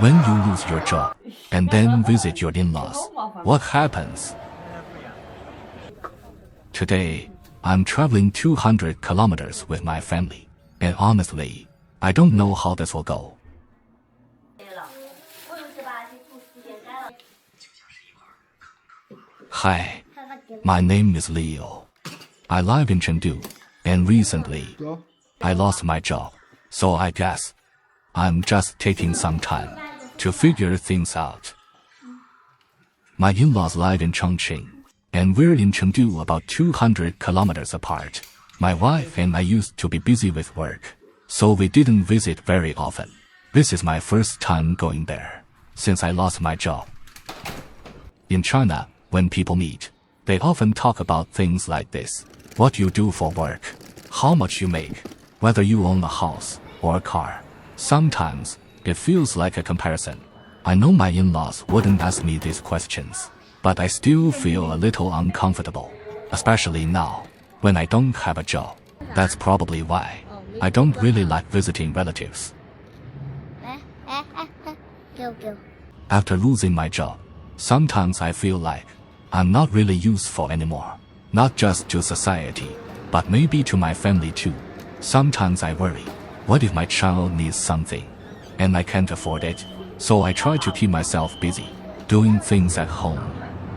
When you lose your job and then visit your in-laws, what happens? Today, I'm traveling 200 kilometers with my family, and honestly, I don't know how this will go. Hi, my name is Leo. I live in Chengdu, and recently, I lost my job, so I guess I'm just taking some time to figure things out. My in-laws live in Chongqing, and we're in Chengdu about 200 kilometers apart. My wife and I used to be busy with work, so we didn't visit very often. This is my first time going there, since I lost my job. In China, when people meet, they often talk about things like this: what you do for work, how much you make, whether you own a house or a car. Sometimes, it feels like a comparison. I know my in-laws wouldn't ask me these questions, but I still feel a little uncomfortable, especially now, when I don't have a job. That's probably why I don't really like visiting relatives. After losing my job, sometimes I feel like I'm not really useful anymore. Not just to society, but maybe to my family too. Sometimes I worry, what if my child needs something, and I can't afford it? So I try to keep myself busy, doing things at home,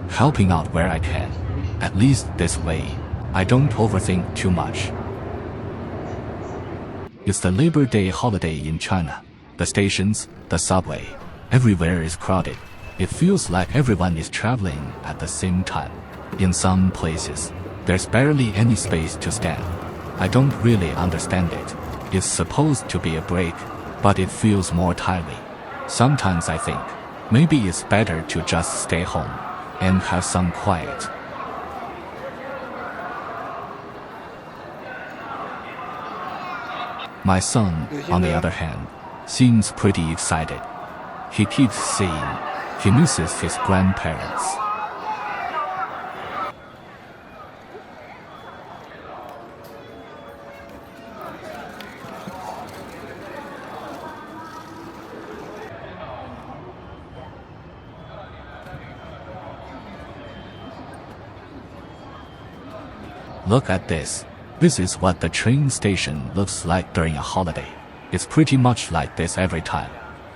helping out where I can. At least this way, I don't overthink too much. It's the Labor Day holiday in China. The stations, the subway, everywhere is crowded. It feels like everyone is traveling at the same time. In some places, there's barely any space to stand. I don't really understand it. It's supposed to be a break, but it feels more tiring. Sometimes I think, maybe it's better to just stay home and have some quiet. My son, on the other hand, seems pretty excited. He keeps saying he misses his grandparents. Look at this. This is what the train station looks like during a holiday. It's pretty much like this every time.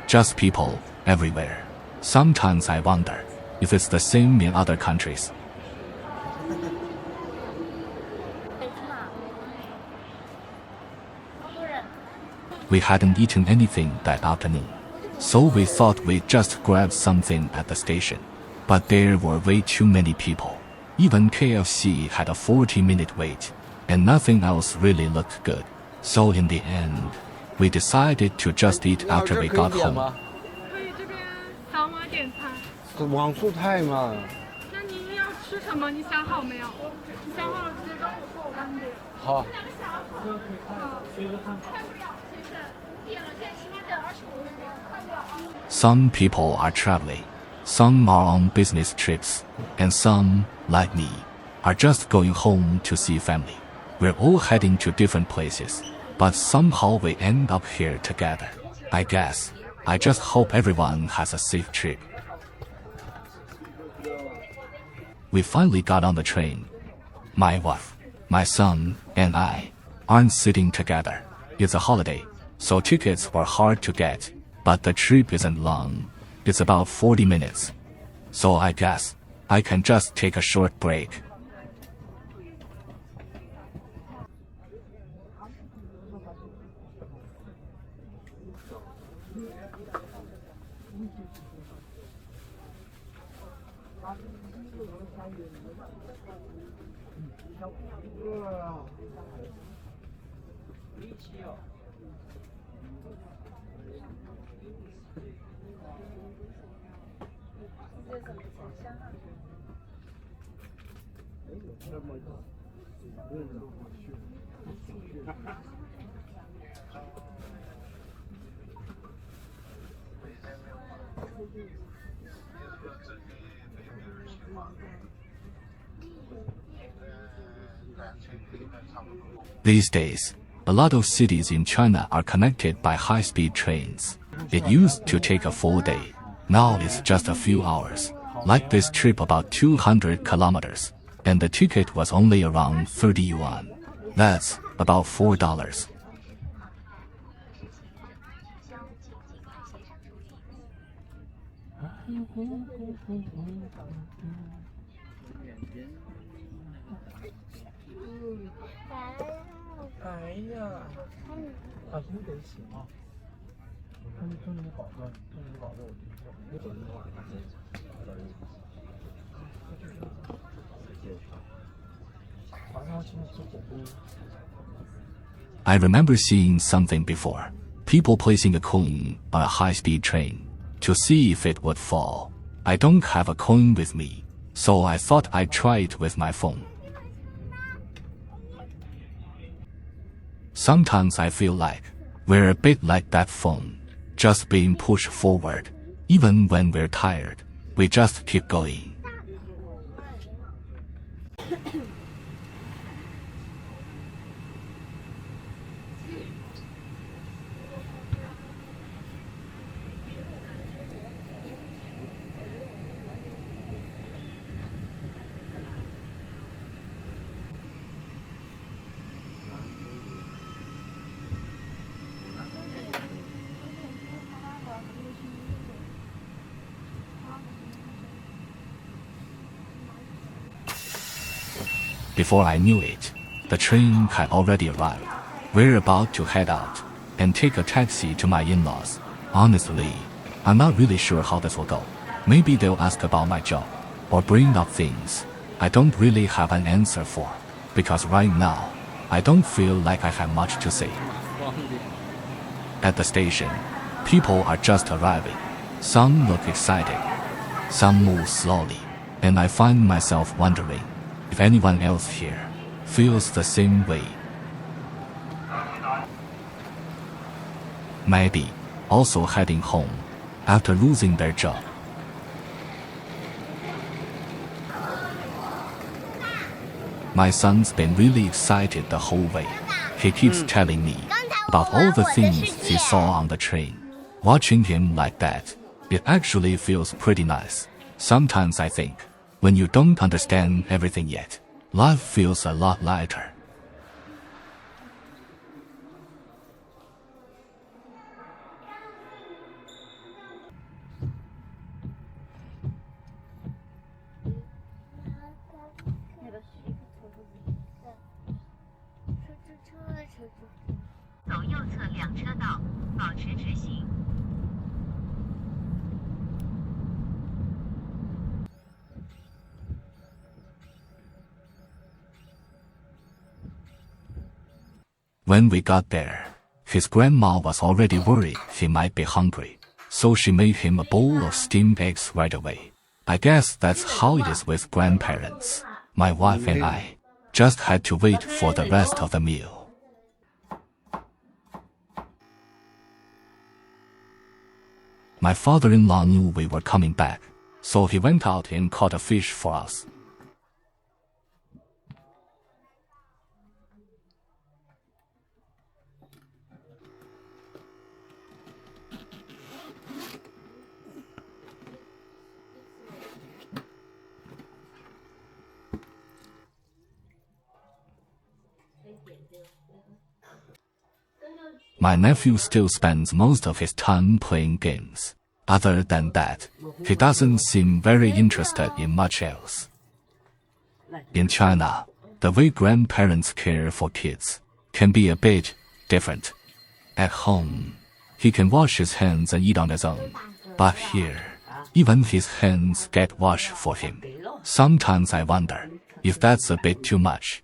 Just people everywhere. Sometimes I wonder if it's the same in other countries. We hadn't eaten anything that afternoon, so we thought we'd just grab something at the station. But there were way too many people. Even KFC had a 40-minute wait, and nothing else really looked good. So in the end, we decided to just eat after we got home. 网速太慢。那您要吃什么？你想好没有？你想好了直接跟我说，我帮你点。好。Some people are traveling, some are on business trips, and some, like me, are just going home to see family. We're all heading to different places, but somehow we end up here together. I guess I just hope everyone has a safe trip. We finally got on the train. My wife, my son, and I aren't sitting together. It's a holiday, so tickets were hard to get, but the trip isn't long. It's about 40 minutes. So I guess I can just take a short break. These days, a lot of cities in China are connected by high-speed trains. It used to take a full day. Now it's just a few hours. Like this trip about 200 kilometers. And the ticket was only around 30 yuan. That's about $4. I remember seeing something before. People placing a coin on a high-speed train to see if it would fall. I don't have a coin with me, so I thought I'd try it with my phone. Sometimes I feel like we're a bit like that phone, just being pushed forward. Even when we're tired, we just keep going. Before I knew it, the train had already arrived. We're about to head out and take a taxi to my in-laws. Honestly, I'm not really sure how this will go. Maybe they'll ask about my job or bring up things I don't really have an answer for, because right now, I don't feel like I have much to say. At the station, people are just arriving. Some look excited, some move slowly, and I find myself wondering if anyone else here feels the same way. Maybe also heading home after losing their job. My son's been really excited the whole way. He keeps telling me about all the things he saw on the train. Watching him like that, it actually feels pretty nice. Sometimes I think, when you don't understand everything yet, life feels a lot lighter. When we got there, his grandma was already worried he might be hungry, so she made him a bowl of steamed eggs right away. I guess that's how it is with grandparents. My wife and I just had to wait for the rest of the meal. My father-in-law knew we were coming back, so he went out and caught a fish for us. My nephew still spends most of his time playing games. Other than that, he doesn't seem very interested in much else. In China, the way grandparents care for kids can be a bit different. At home, he can wash his hands and eat on his own. But here, even his hands get washed for him. Sometimes I wonder if that's a bit too much.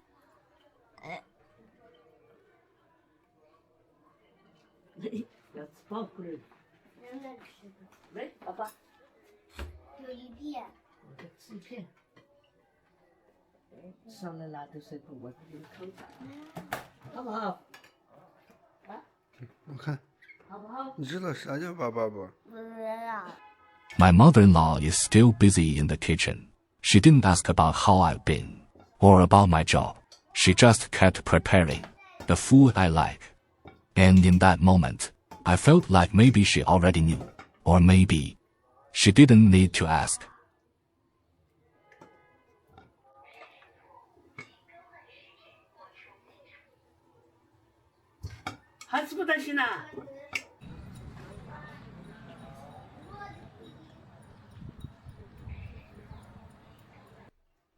My mother-in-law is still busy in the kitchen. She didn't ask about how I've been or about my job. She just kept preparing the food I like. And in that moment, I felt like maybe she already knew, or maybe she didn't need to ask.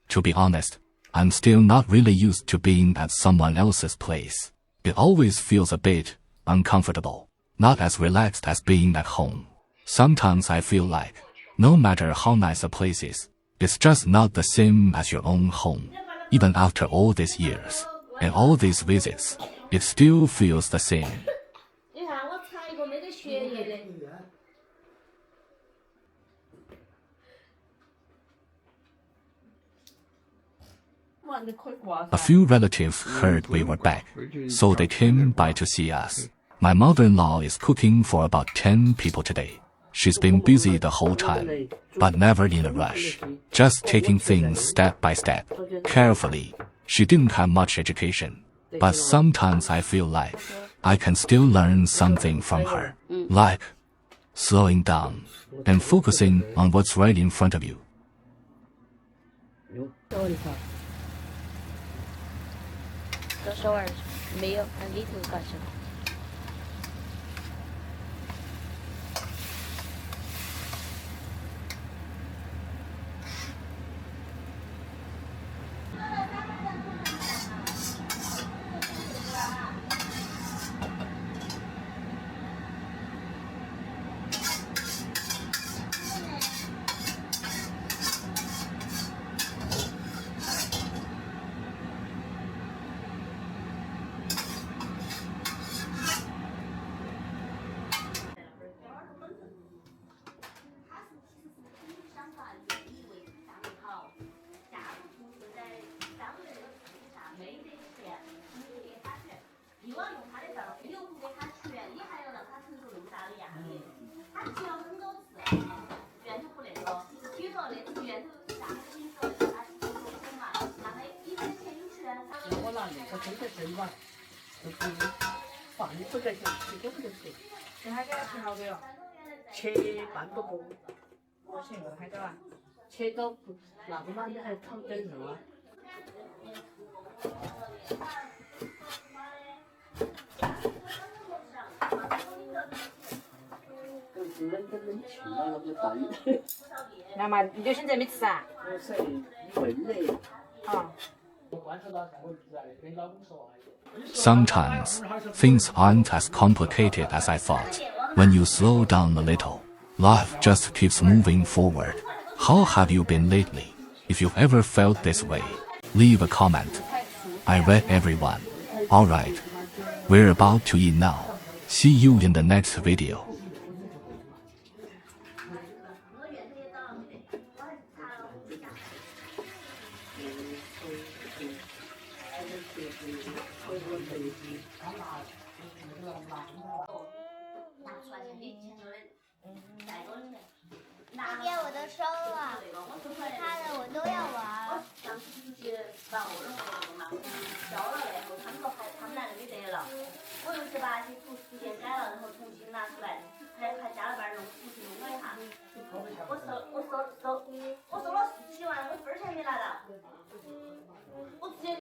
To be honest, I'm still not really used to being at someone else's place. It always feels a bit uncomfortable, not as relaxed as being at home. Sometimes I feel like, no matter how nice a place is, it's just not the same as your own home. Even after all these years, and all these visits, it still feels the same. A few relatives heard we were back, so they came by to see us. My mother-in-law is cooking for about 10 people today. She's been busy the whole time, but never in a rush, just taking things step by step, carefully. She didn't have much education, but sometimes I feel like I can still learn something from her, like slowing down and focusing on what's right in front of you. Sometimes, things aren't as complicated as I thought. When you slow down a little, life just keeps moving forward. How have you been lately? If you've ever felt this way, leave a comment. I read everyone. Alright, we're about to eat now. See you in the next video.拿给我的收了，他的我都要玩。